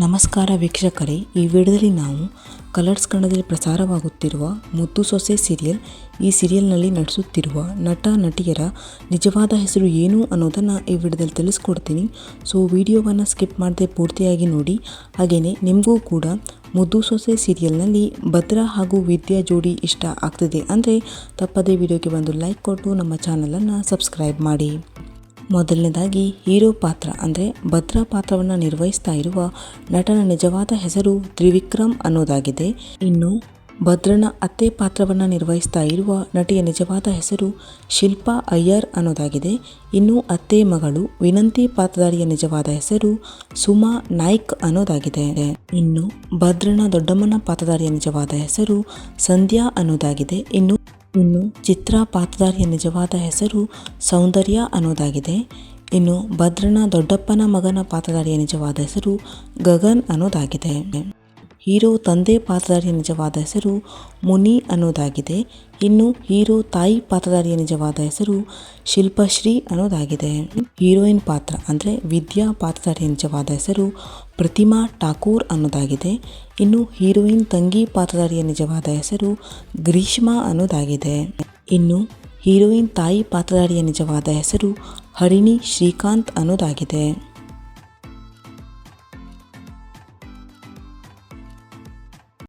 ನಮಸ್ಕಾರ ವೀಕ್ಷಕರೇ, ಈ ವಿಡಿಯೋದಲ್ಲಿ ನಾವು ಕಲರ್ಸ್ ಕನ್ನಡದಲ್ಲಿ ಪ್ರಸಾರವಾಗುತ್ತಿರುವ ಮುದ್ದು ಸೊಸೆ ಸೀರಿಯಲ್ ಈ ಸೀರಿಯಲ್ನಲ್ಲಿ ನಟಿಸುತ್ತಿರುವ ನಟ ನಟಿಯರ ನಿಜವಾದ ಹೆಸರು ಏನು ಅನ್ನೋದನ್ನು ಈ ವಿಡಿಯೋದಲ್ಲಿ ತಿಳಿಸ್ಕೊಡ್ತೀನಿ. ಸೊ ವಿಡಿಯೋವನ್ನು ಸ್ಕಿಪ್ ಮಾಡದೆ ಪೂರ್ತಿಯಾಗಿ ನೋಡಿ. ಹಾಗೆಯೇ ನಿಮಗೂ ಕೂಡ ಮುದ್ದು ಸೊಸೆ ಸೀರಿಯಲ್ನಲ್ಲಿ ಭದ್ರಾ ಹಾಗೂ ವಿದ್ಯಾ ಜೋಡಿ ಇಷ್ಟ ಆಗ್ತಿದೆ ಅಂದರೆ ತಪ್ಪದೇ ವಿಡಿಯೋಗೆ ಒಂದು ಲೈಕ್ ಕೊಟ್ಟು ನಮ್ಮ ಚಾನಲನ್ನು ಸಬ್ಸ್ಕ್ರೈಬ್ ಮಾಡಿ. ಮೊದಲನೇದಾಗಿ ಹೀರೋ ಪಾತ್ರ ಅಂದರೆ ಭದ್ರಾ ಪಾತ್ರವನ್ನು ನಿರ್ವಹಿಸ್ತಾ ಇರುವ ನಟನ ನಿಜವಾದ ಹೆಸರು ತ್ರಿವಿಕ್ರಮ್ ಅನ್ನೋದಾಗಿದೆ. ಇನ್ನು ಭದ್ರನ ಅತ್ತೆ ಪಾತ್ರವನ್ನು ನಿರ್ವಹಿಸ್ತಾ ಇರುವ ನಟಿಯ ನಿಜವಾದ ಹೆಸರು ಶಿಲ್ಪಾ ಅಯ್ಯರ್ ಅನ್ನೋದಾಗಿದೆ. ಇನ್ನು ಅತ್ತೆ ಮಗಳು ವಿನಂತಿ ಪಾತ್ರಧಾರಿಯ ನಿಜವಾದ ಹೆಸರು ಸುಮಾ ನಾಯ್ಕ್ ಅನ್ನೋದಾಗಿದೆ. ಇನ್ನು ಭದ್ರನ ದೊಡ್ಡಮ್ಮನ ಪಾತ್ರಧಾರಿಯ ನಿಜವಾದ ಹೆಸರು ಸಂಧ್ಯಾ ಅನ್ನೋದಾಗಿದೆ. ಇನ್ನು ಚಿತ್ರಾ ಪಾತ್ರಧಾರಿಯ ನಿಜವಾದ ಹೆಸರು ಸೌಂದರ್ಯ ಅನ್ನೋದಾಗಿದೆ. ಇನ್ನು ಭದ್ರನ ದೊಡ್ಡಪ್ಪನ ಮಗನ ಪಾತ್ರಧಾರಿಯ ನಿಜವಾದ ಹೆಸರು ಗಗನ್ ಅನ್ನೋದಾಗಿದೆ. ಹೀರೋ ತಂದೆ ಪಾತ್ರಧಾರಿಯ ನಿಜವಾದ ಹೆಸರು ಮುನಿ ಅನ್ನೋದಾಗಿದೆ. ಇನ್ನು ಹೀರೋ ತಾಯಿ ಪಾತ್ರಧಾರಿಯ ನಿಜವಾದ ಹೆಸರು ಶಿಲ್ಪಶ್ರೀ ಅನ್ನೋದಾಗಿದೆ. ಹೀರೋಯಿನ್ ಪಾತ್ರ ಅಂದರೆ ವಿದ್ಯಾ ಪಾತ್ರಧಾರಿಯ ನಿಜವಾದ ಹೆಸರು ಪ್ರತಿಮಾ ಠಾಕೂರ್ ಅನ್ನೋದಾಗಿದೆ. ಇನ್ನು ಹೀರೋಯಿನ್ ತಂಗಿ ಪಾತ್ರಧಾರಿಯ ನಿಜವಾದ ಹೆಸರು ಗ್ರೀಷ್ಮಾ ಅನ್ನೋದಾಗಿದೆ. ಇನ್ನು ಹೀರೋಯಿನ್ ತಾಯಿ ಪಾತ್ರಧಾರಿಯ ನಿಜವಾದ ಹೆಸರು ಹರಿಣಿ ಶ್ರೀಕಾಂತ್ ಅನ್ನೋದಾಗಿದೆ.